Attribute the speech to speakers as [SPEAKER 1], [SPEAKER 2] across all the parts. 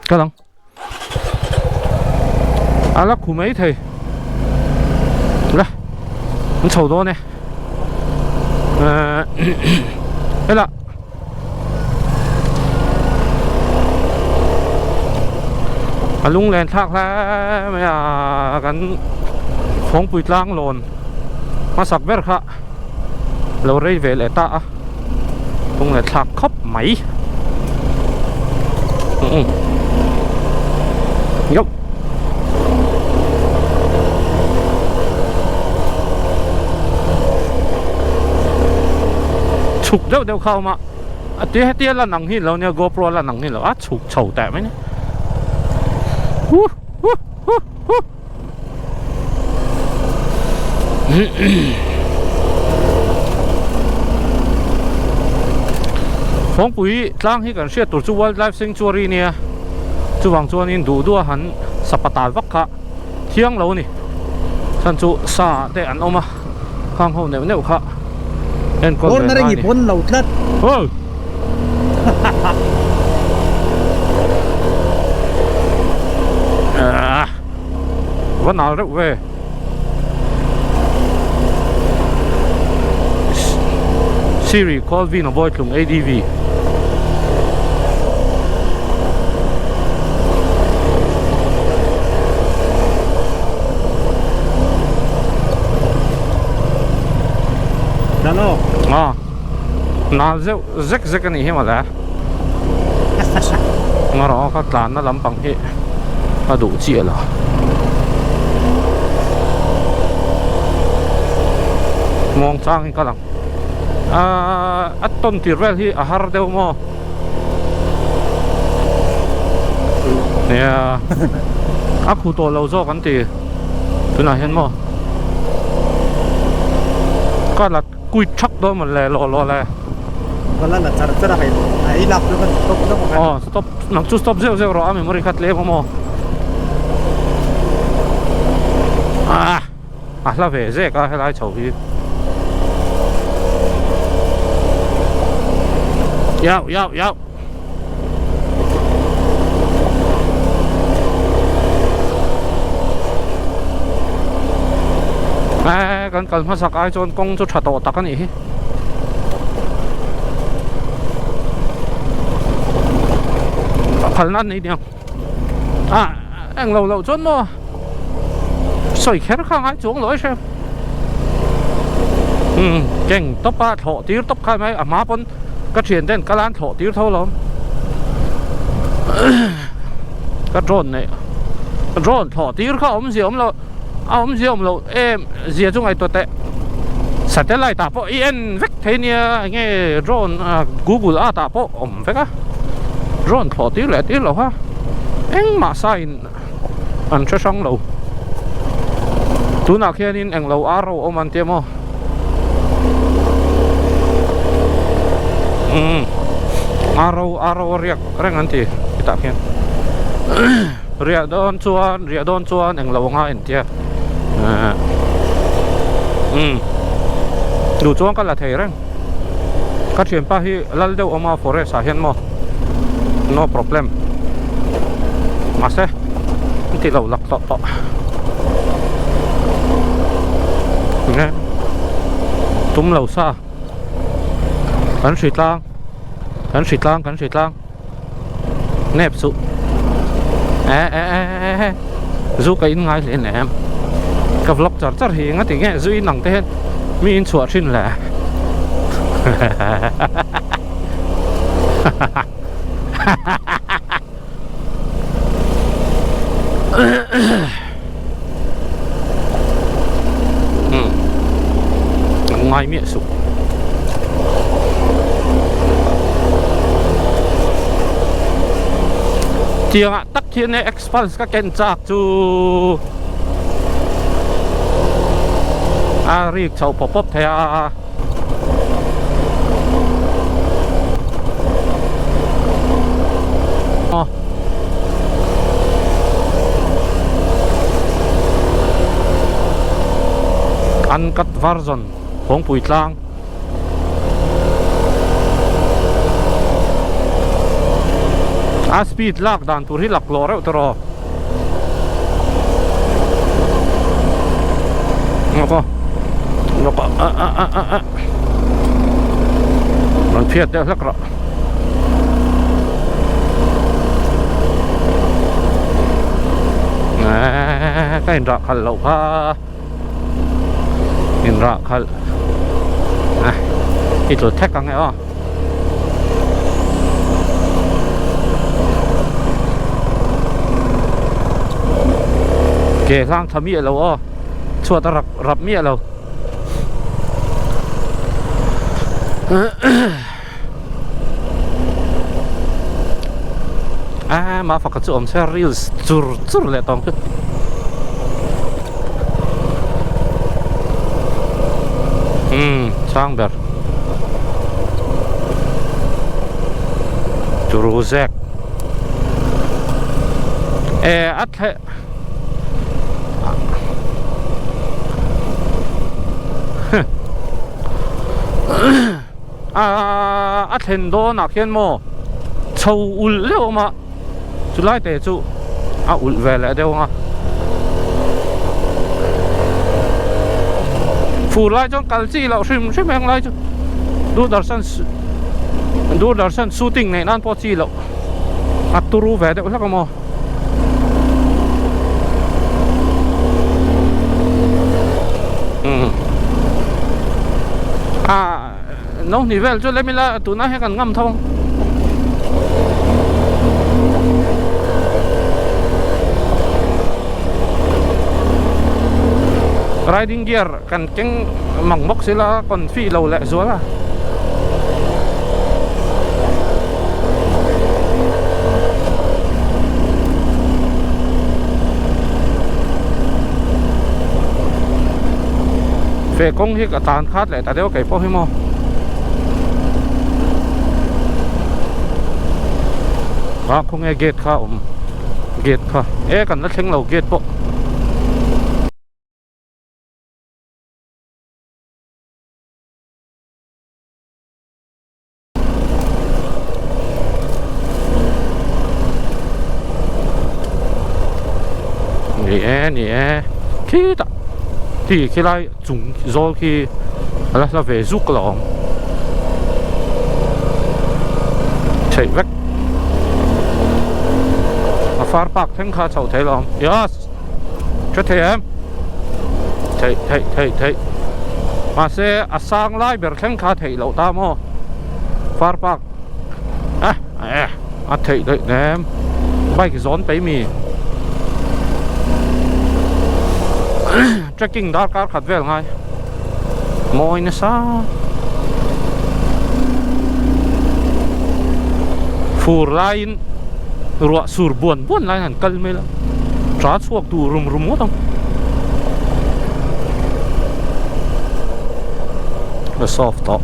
[SPEAKER 1] cái lăng là khu mấy thầy là nó sầu đó nè đây là lung lên thác là mấy cái phong bụi lang lồn mà sắp vét khá lâu rồi về lại ta lung lên thác khóc máy nhóc chụp đâu đâu không mà tiếc tiếc là nặng hin lâu nha GoPro là nặng hin lâu chụp chầu tệ mấy nhá phong bụi lang hi kan sia tur chu wildlife sanctuary nia chu wang chuan in du du han sapatal vak kha thiang lo ni san chu sa te an oma khang ho neu neu kha en ko
[SPEAKER 2] na ri pon lo thlat
[SPEAKER 1] ơ vẫn nào rất về Siri call Vino Boy Tlung ADV
[SPEAKER 2] Dano
[SPEAKER 1] na zek zek ani hi ma la ngaro ka tlan na lampang hi a du chi la mong chang hi ka lang aton tirvel hi a har deu mo nè a khu to lo zo kan ti tuna hen mo ka la cùi chắc đó mà lè lo lè
[SPEAKER 2] còn là chả là phải lặp nữa còn stop
[SPEAKER 1] stop nằm chú stop rêu rêu rồi anh mới cắt lê mà là về dễ cả hay là chầu đi yao cần phải sạc ai cho công cho chặt tổ tắc cái này khẩn ăn này đi anh lâu chốn mà soi khét khang ai xuống lối xem chèn tóc ba thọ tiếng tóc khai mấy má vẫn cái chuyện đến cái lán thọ tiếng thôi lắm cái drone này drone thọ tiếng không gì ông ông diom lo em zia chung ai to te satellite ta po en vek thế nia nghe drone Google ta po vek á drone thọ tiếng lẻ tiếng lo ha anh mà sai anh cho xong lo tu nào kia nên anh lo arrow ông anh tiêm mo arrow riak reng anti kita kia riak don chuan anh lo nga anh tiêm đủ chuông cái là thầy răng các chuyện pa hi lal đâu oma forest à hiện mo no problem mà sẽ thì lâu lắc tọ nghe túm lâu xa cắn suyệt lang nẹp sụ dù cái in ngay lên em cái vlog chặt thì nghe tiếng nghe duy nặng tên mi in chuột xin là ngay miệng sụp tiếng ạ tắc thiên này expulse các kênh chạc chú riêng cháu pop thế uncut version phong bụi lang speed lak dan tur hi lak lo reuh tro ngoko ngokoมันเพียดเด้อสักระก็อินรักขันเหล่าพาอินรักขันอีตัวแท็กกันไงอ๋อเกล้างทำเมียเราอ๋อชัวตระรับเมียเรามาฝักกระจุมเชอริลส์จุรเลยตองคือช่างแบบจูรูเซกอัดเลยอัดเห็นโดนักเขียนโมชาวอุลเลี้ยวมาจุดไล่เตะจุอุลเวลเดียวมาฟูไล่จงกัลซีเราชิมแมงไล่จุดูดาร์สันชูติ้งในนั่นพอจีเราอัดตูรูเวลเดียวสักโมน้องนี่เวลจุดเล็กไม่ละตัวน่าให้กันง่ำทองriding gear kan keng mangmok sila kon fi lo le zola fe kong hi ka tan khat le ta deu kai po hi mo kong e gate kha gate kha kan la theng lo gate poนี่ขี้ตะที่ขี้ไล่จุงโซขี้อะไรเราไปซุกหลองใช่ไหมฟาร์ปักทั้งข้าเฉาไทยหลองยอสช่วยเทียมไทยมาเสียสร้างไล่เบอร์ทั้งข้าไทยเหล่าตามอ๋อฟาร์ปักไทยเลยแหนมใบกี่ซ้อนไปมีtrekking dar kar khat vel ngai moi na sa fur lain ruwa sur buon lain han kal me la tra chuak tu rum mo tang the soft top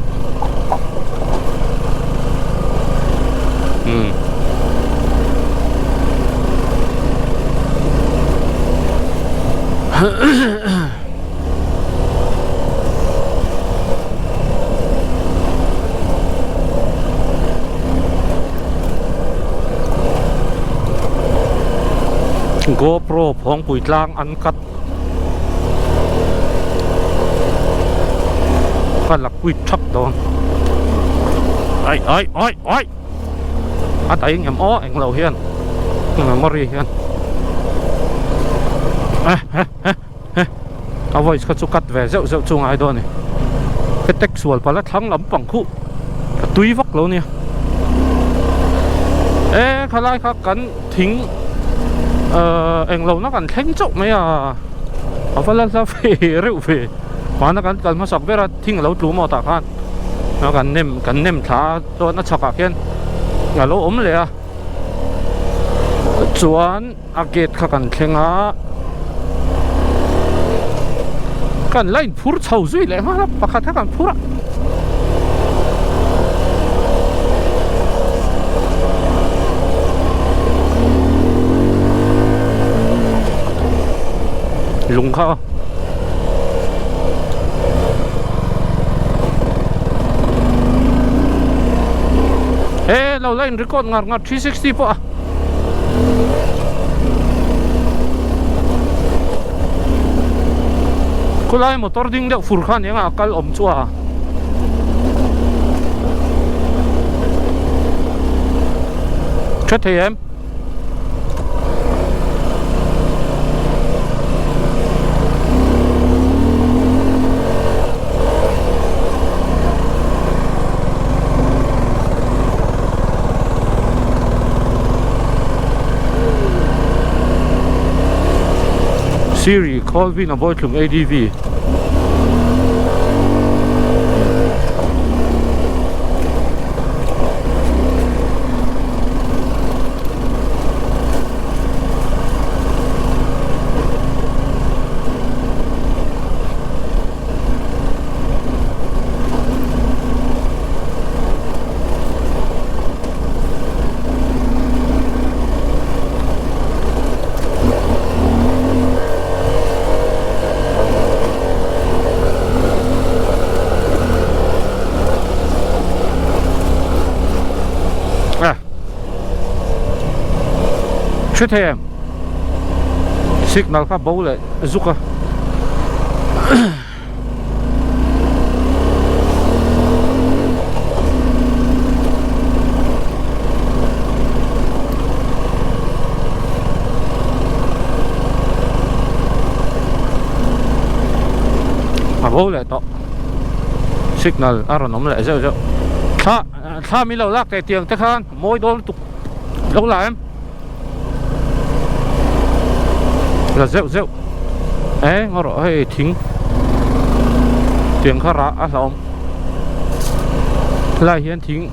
[SPEAKER 1] GoPro พองปุ๋ยกลางอันกัดกันหลักปุ๋ยชักโดนไอ้อัดไอ้เงี้ยอ้อเอ็งเราเฮียนมันมารีเฮียนเอาไว้ก็จุกัดแหวะเจ้าจงไอ้โดนนี่เป็นเต็กสวนไปแล้วทั้งลำปังคู่ตุยวักเราเนี่ยเขาไล่เขากันทิ้งเอ็งเรานักกันแข่งจบไหมเอาไปแล้วเฟ่เร็วเฟ่มานักกันมาสักเวลาทิ้งเราตัวมอตากันนักกันเน่มท้าตัวนักชักเกินงั้นเราอมเลยจวนอาเกตเขากันแข่งกันไล่พูดเฉาซุยเลยมาแล้วปะคัดกันพูดลุงเขาเราเล่นรีคอร์ดงัด360ป่ะ cô lái motor ding đeo phur khan yang akal om chua chết thì em Siri call Vin avoid from ADV. Chết em signal ka bấu lại zuka mà bấu lại to signal aron nóng lại rêu rêu tha mi lâu lắc cái tiếng thế khan mỗi đôi tục lâu lại em là rêu ấy ngó rõ hay thính tiếng khá rã á lòng lại hiện thính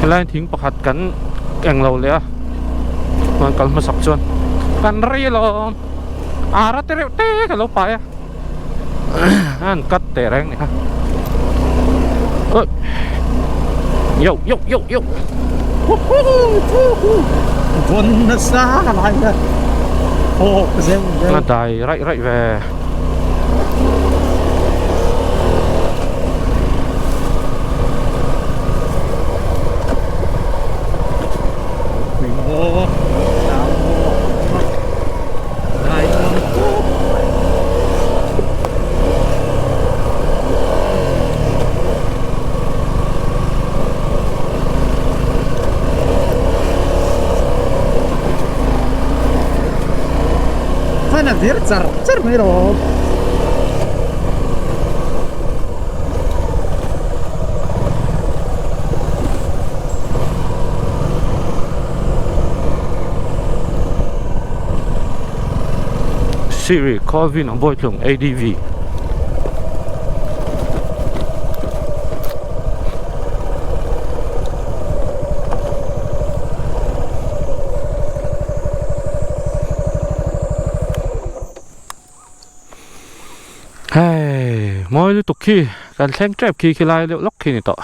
[SPEAKER 1] lại thính bạc hạt cắn càng lâu lẽ mà cắn mà sọc chuan cắn ri lo ra tê cái lâu phải anh cắt tê răng này ha ơi yo
[SPEAKER 2] vốn nó xa lại rồi
[SPEAKER 1] nó đài rạy về
[SPEAKER 2] Dir car mấy đồ
[SPEAKER 1] Siri call Vin on board from ADV. Hey, mỗi lúc khi cần xem trap khi lại liệu lóc khi này tọ.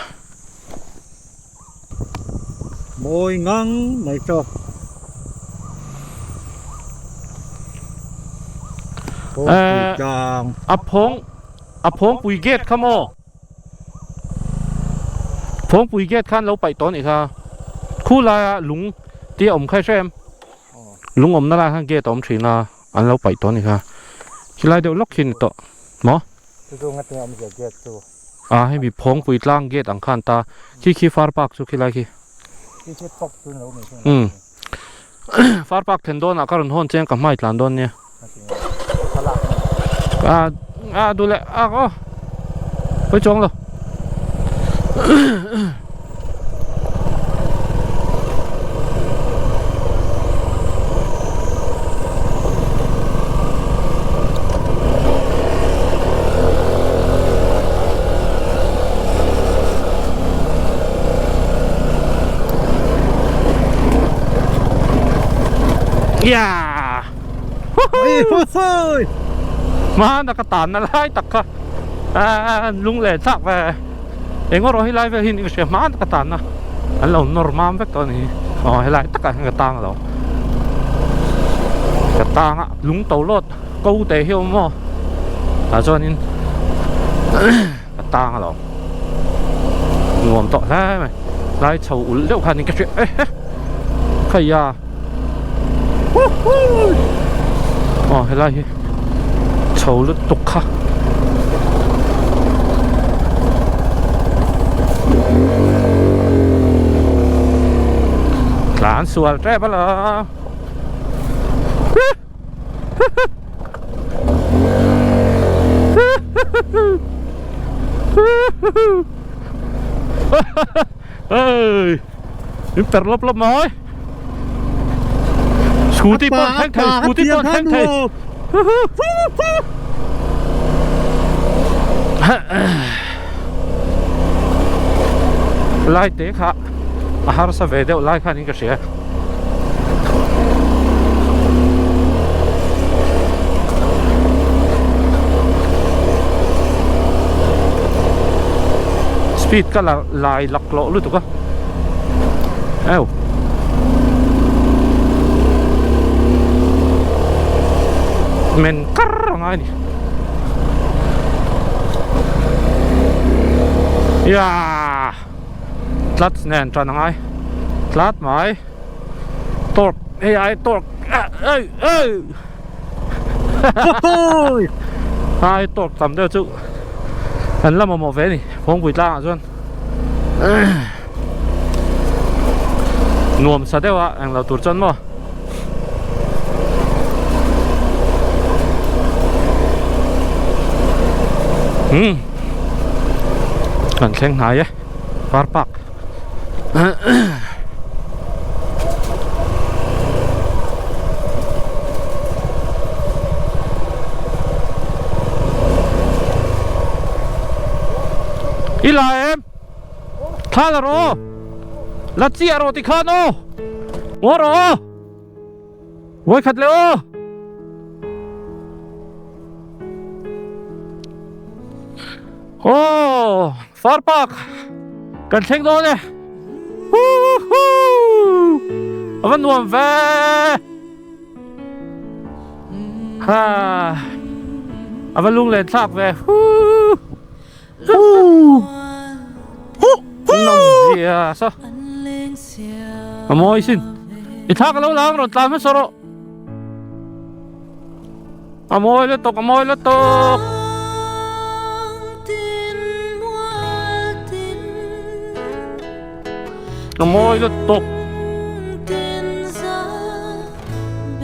[SPEAKER 2] Môi ngang này cho.
[SPEAKER 1] Phong bùi ghét khăm ô. Phong bùi ghét khăn lâu bảy tón này ha. Khu là lúng tia ổng khai xem. Lúng ổng nó là hàng ghét ổng chỉ là ăn lâu bảy tón này ha. Khi lại liệu lóc khi này tọ. Mỏ? Hay bị phong bùi lang ghét ổng khăn ta. Khi far park su khi lại khi. Far park then don akaron hon chen kam mai tlan don nha. Đủ lẹ có với trống rồi. Yeah. Mà nakatan na lai takka lung le sak ve engoro hilai ve hin se ma nakatan na an lo normal vek to ni hilai takka nga tang lo ka tang lung to lot câu te hiu mo cho nên ka tang lo ngom to lai mai lai chou ul leu khan ni ka che khaya hilai thầu lướt tục ha lán xuôi trẻ bắt là ơi per lốp lốp nói scooty pon thanh thầy scooty pon thanh thầy lai tế khá har sa về đâu lai khá những cái gì speed ka lai laklo lu tu ka ew men kar ngai ni ya tlat nen tran ngai tlat mai tork ai tork ơi ai tork tầm đâu chứ anh làm một vé này không bị la rồi nuông sao đấy ạ anh là tụt chân mà cần khen này ấy far park ý là em tha là rồi là chia rồi thì khăn ô ngó rồi quay khát leo ô far park cần xem đó nè vẫn nuông về ha vẫn luôn lên sạc về nông gì à sao mồi xin ít thắc lâu lắm rồi làm hết rồi mồi lên tục mồi lên tục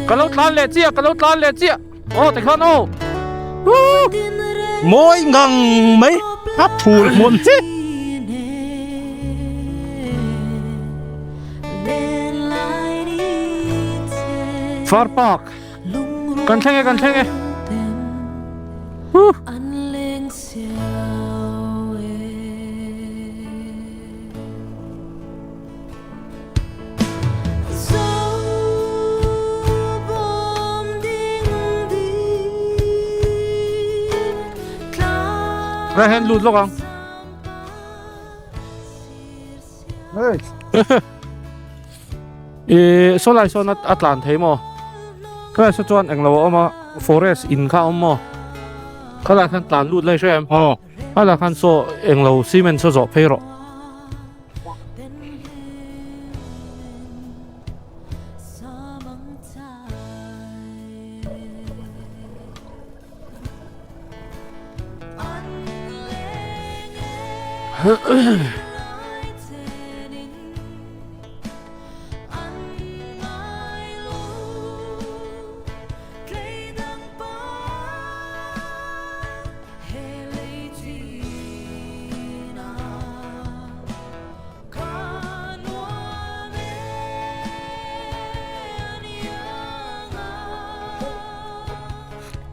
[SPEAKER 1] cái lâu tan lệ chia ô thì khăn ô
[SPEAKER 2] môi ngằng mấy hấp thù được muôn chứ
[SPEAKER 1] far park cần xem nghe ra hen lụt lúc không số lại số nó Atlant thế mà cái số chọn anh lâu mà forest in khá mà cái là khăn tàn lụt lấy cho em cái là khăn số anh lâu cement số dọ phê rồi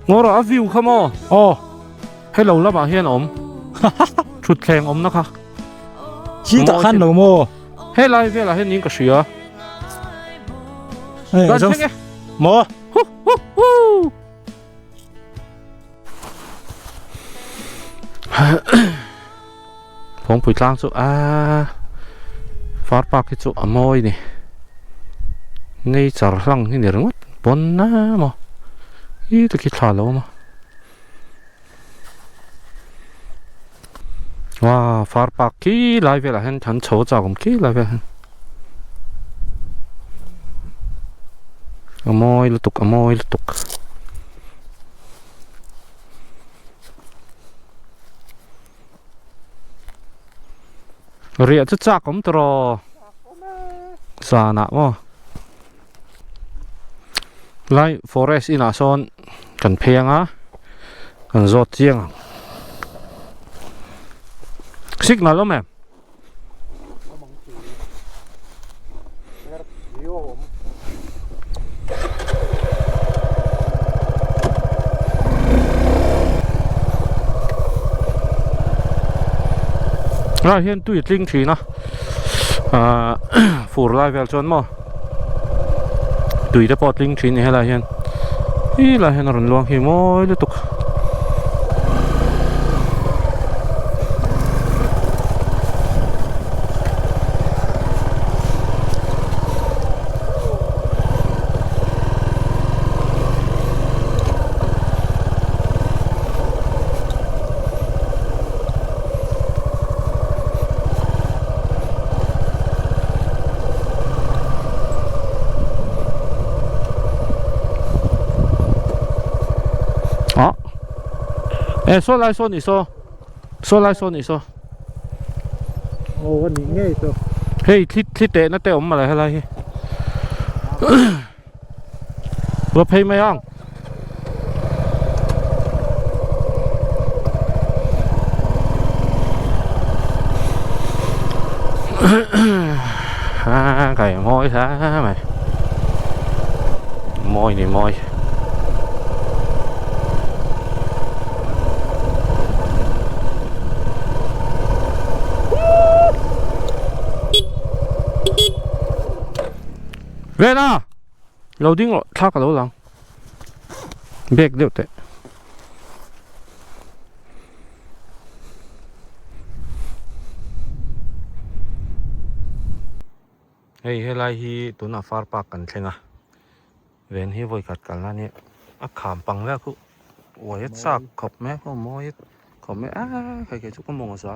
[SPEAKER 1] ngồi rồi view không ôให้เราละมาเฮียนอมชุดแข่งอมนะคะ
[SPEAKER 2] chỉ tập khăn đồ mô
[SPEAKER 1] ให้ไล่เวลาให้นิ่งกับเสือ
[SPEAKER 2] กันใช่ไงโม
[SPEAKER 1] ผมปุ๋ยล้างสุฟาร์ปากที่สุดอโมยนี่นี่จารังนี่เดี๋ยวมั้งบนน้ำมั้งอีตะกี้ขาดแล้วมั้งว้าฟาร์ปากกี่ไลฟ์เวลาเห็นฉันโชว์จากผมกี่ไลฟ์เวลาเห็นอโมยลุตุก เรียจะจักผมตรอสานะวะไล่ forest อินาซอนกันเพียงอ่ะกันจอดเจียงสิกนั่นแล้วแม่ ra hiện tùy linh trí nó phủ lại về chốn mà tùy đã bỏ linh trí này hay là hiện ý là hiện rừng loang thì mỗi liên tục đó ê số lại số lại số này số
[SPEAKER 2] โอ้วันนี้ง่ายตัว
[SPEAKER 1] heyที่เตะนั่นเตะออกมาอะไรอะไรรถเพย์ไม่ย่างไก่มอยซะไหมมอยนี่มอยเวน่าเราดิ้งหรอท่ากับเราหลังเบรกเดี๋ยวเตะเฮ้ยเฮลัยฮีตัวน่ะฟาร์ปากกันใช่ไหมเวนฮีไว้กัดกันแล้วเนี่ยอ่ะขามปังแล้วคือโอ้ยสักขอบแม่ก็มอยขอบแม่ใครๆชุกก็มองซะ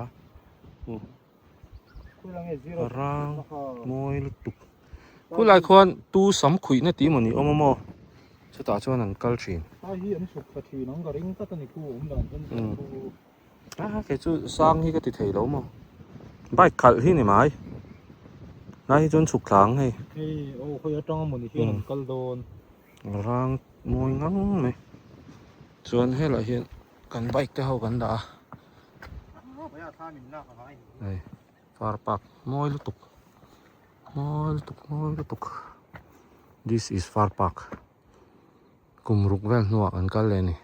[SPEAKER 1] ร่างมอยลุตุกผู้หลายคนตูสำขุยเนี่ยตีมันนี่มอสตาร์ชวนนั่นกัลชินแกจูสร้างที่ก็ติดเทแล้วมั้งใบขัดที่ไหนไหมนายจนสุกหลังให้
[SPEAKER 2] โอ้เขาจะจ้องมันที่นั่นก็โดน
[SPEAKER 1] ร่างมวยงั้งไหมส่วนให้เราเห็นกันใบเท่ากันด่าฟาร์ปักมอยลุตุกthis is far park กุมรุกแว่นหัวอันกันเลยนี่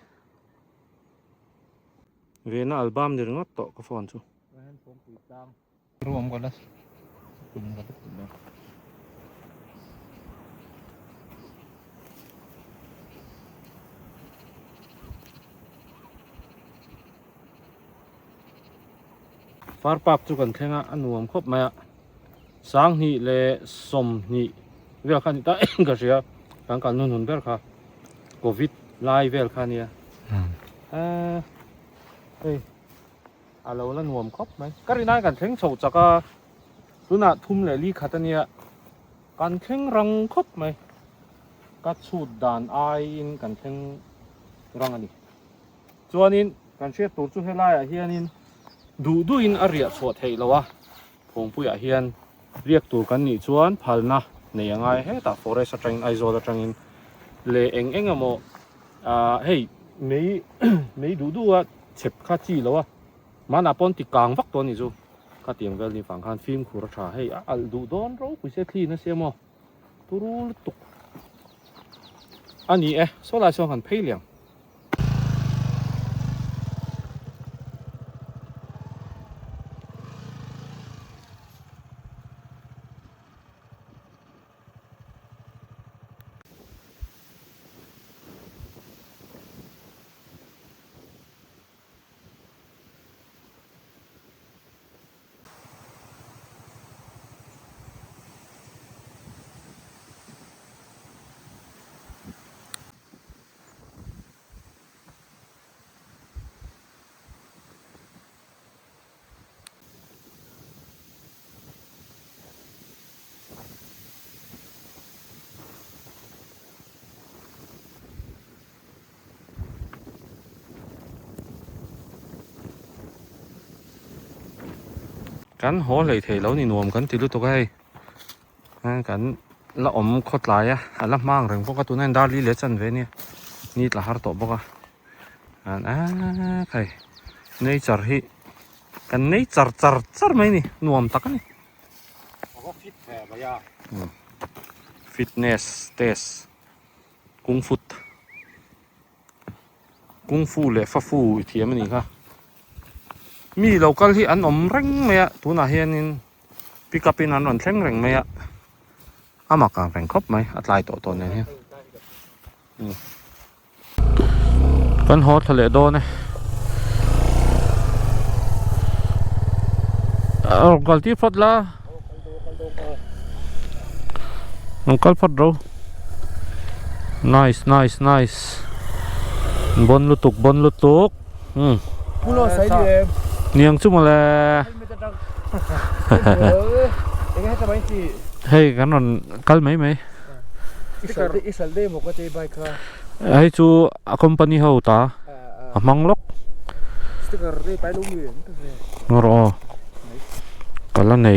[SPEAKER 1] เวน่าอัลบั้มเดี๋ยวงัดต่อกับฟอนชู
[SPEAKER 2] รวมกันแล้วกลุ่มกันทุกคนเลย
[SPEAKER 1] ฟาร์ปักจุกันแข่งอันรวมครบไหมอ่ะสางนี่เลยสมนี่เวลคันนี้ตาเองก็เสียการนุ่นเวลค่ะโควิดไล่เวลคันนี้เฮ้ยอะไรแล้วรวมครบไหมก็ได้น่ากันแข่งโฉดจากก็รุ่นทุ่มเลยลีขัดเนี่ยการแข่งรังครบไหมก็สูดด่านไออินการแข่งรังอันนี้ส่วนนี้การเชื่อตัวจุให้ไล่เฮียนินดูอินอารียสวดให้แล้ววะผมผู้ใหญ่เฮียนเรียกตัวกันนี่ชวนพัลนะในยังไงเฮ้แต่ forest จังไอโซดจังอินเลเองอะโมเฮ้ยไม่ดูว่าเจ็บข้าจี้แล้ววะมันอาปนติกลางวักตัวนี่จูข้าเตรียมเวลนี่ฝั่งคันฟิล์มคูรชาเฮ้ยดูโดนเราคุยเสียทีนะเสียโมตุรุตุกอันนี้โซลาร์ช่องหันเพลียง กันหัวเลยเทแล้วนี่นวมกันที่รู้ตัวไงกันละอมขดลายอ่ะละมั่งเรื่องพวกตัวนั้นดาลีเลสันเวเนี่ยนี่ละหาตัวพวกใครเนยจาร์ฮีกันเนยจาร์ไหมนี่นวมตักนี่
[SPEAKER 2] เขาก็ฟิตแผลไปยา
[SPEAKER 1] ฟิตเนสเทสกุ้งฟูเลยฟ้าฟูเทียมนี่ค่ะมีเราก็ที่อันอมเร่งไหมอะตัวน่าเฮียนินปิกับปีนั้นวันเร่งไหมอะมากางแรงครบไหมอัตรายตัวเนี่ยกันฮอตทะเลโดนเนี่ยกัลที่พอดละน้องกัลพอดเรา niceบนลุตุก
[SPEAKER 2] pulau saya dia
[SPEAKER 1] เนียงชุ่มอะไร
[SPEAKER 2] ini kita main sih
[SPEAKER 1] เฮ้ยกันนอนกัลไหม
[SPEAKER 2] isal deh mau ke bike ka
[SPEAKER 1] ไอ้จูคอมพานีเขาตามังล็อก
[SPEAKER 2] stiker dehไปลุงอยู่
[SPEAKER 1] งรอกันละใน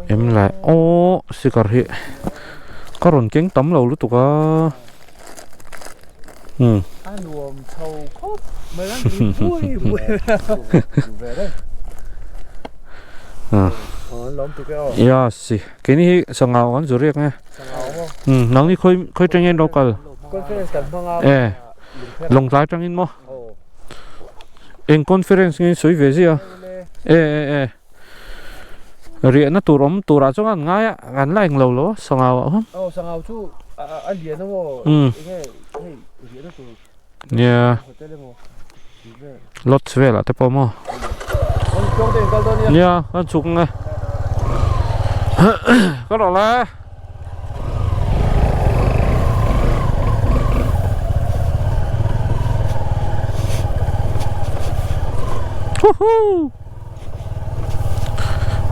[SPEAKER 1] เอ็มแหละโอ้สิกระหิก็รอนเก่งตั้มเรารู้ตัวก็
[SPEAKER 2] รวมเท่าครบเมื่อกี้บุยvề đâyล้มตัวแก้วย
[SPEAKER 1] าสิแค่นี้สังเอากันจุเรียกไงน้องนี่ค่อยจังเงินเรากันลงท้ายจังเงินมั้งเองคอนเฟอเรนซ์เงินสวยเวซี่อ่ะเรียนน่ะตัวราชการง่ายอ่ะกันไล่เราล้อสังเอา
[SPEAKER 2] สังเอาชูอันเดียนนะโว้เฮ้เดียนนะตัว
[SPEAKER 1] เนี่ยรถเวล่ะแต่พอมั้งเนี่ยกันชุกไงก็รอละ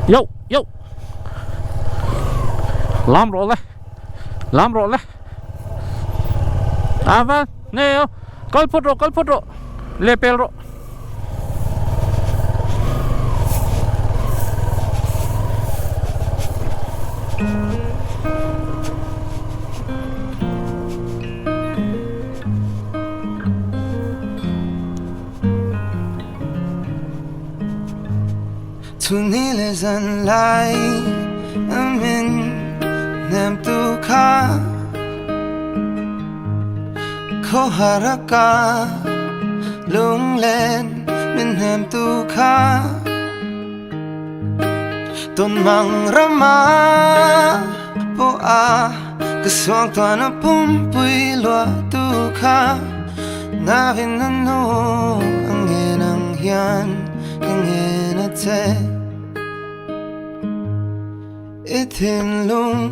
[SPEAKER 1] โยล้ำรถเลยว่าเนี่ยกัลพุทโรเลเปลโร
[SPEAKER 3] Tunile zanlai amin nem tu kha koharaka lunglen min nem tu kha ton mang rama po a keswang tuana pum pui lo tu kha na vin no angin ang hian angin ate Ithin lung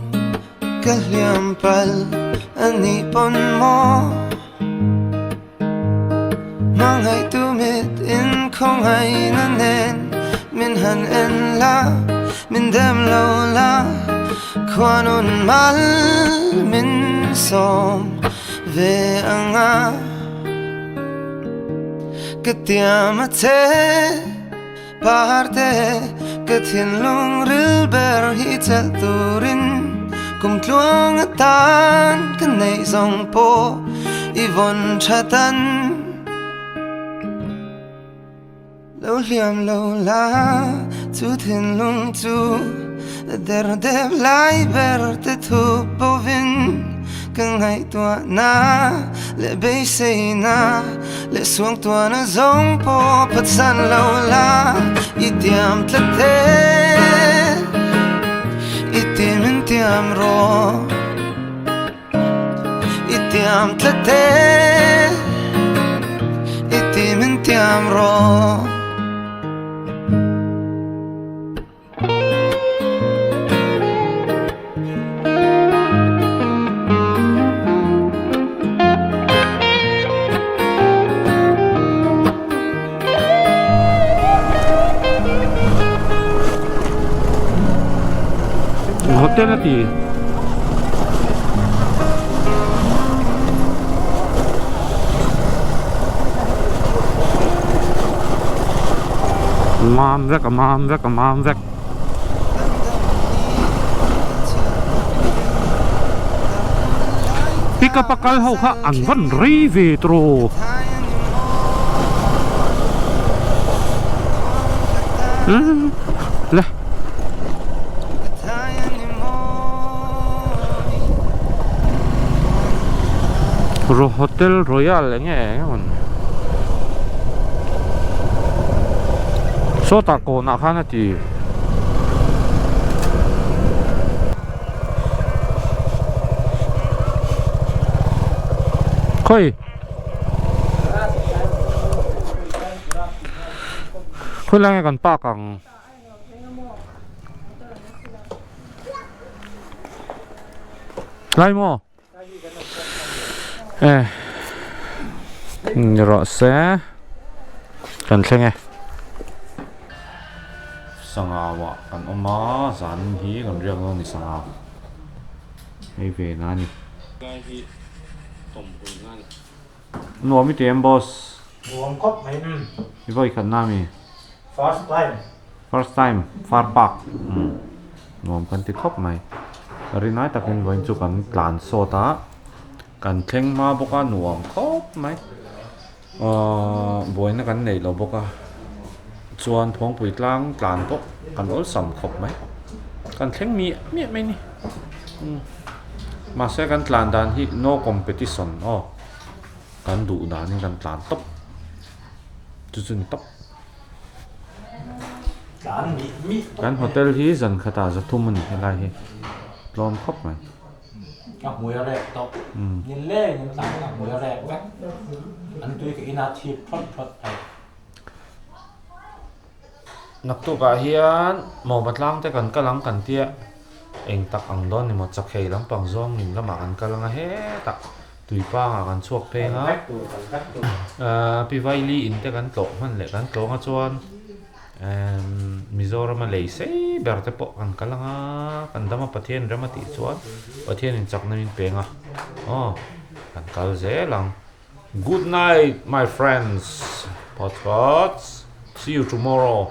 [SPEAKER 3] kalyam pal ani pon mo Mangai tumit in kong ay nanen Min han en la, min dem lo la Kwanun mal min som ve anga Katiamate parte Kathin lung rilber hitel turin Kum tluang atan kanay zong po Ivon chatan Lo liam lo la Tu thin lung tu Der dev lai ber te tu bovin Kangay tua na Le bay say na Le suang tua na zong po Patsan lo la Itiam tlate Itim intiam ro Itiam tlate Itim intiam ro
[SPEAKER 1] hotel nanti mam vek ka pakal ho kha an van ri ve tro le ro hotel royal nge ngon so ta ko na khana ti khoi khoi lang kan pa kang lai mo rõ sẽ cần xem nghe sang à vợ cần ông má dán hí còn riêng hơn thì sang à hay về nãy nè nuôi mấy tiền boss
[SPEAKER 2] nuông cốc mấy
[SPEAKER 1] như vậy khẩn nam gì first time far park nuôi cần tí khóc mày rồi nói ta cần vậy chụp cần làn xô ta cần khen mà bốc à nuông khóc mày buổi nó cần này là bốc à chuan phong bụi lang làn bốc cần ổn sầm khóc mày cần khen mía mày nè mà sẽ cần làn đàn hi no competition cần đủ đàn nên cần làn top chun top cần hotel hi dần khát ta rất thum mình lại hi lom khóc mày
[SPEAKER 2] ngọc muối ở đây top nhìn lê nhìn tao ngọc muối ở đây quá anh tôi cái inati phật này
[SPEAKER 1] nặc tu cả hiền màu bát lang te cần cái lang cần tia anh tak ang don ni mo chak hei lang pang zong nim la ma kan ka lang he tak tui pa nga kan chuak pe nga pi vai li in te kan tlo man le kan tlo nga chuan Mizoram lei sei ber te po kan ka lang a kan dama pathian rama ti chuan pathian in chak na min pe nga kan kal ze lang good night my friends pots see you tomorrow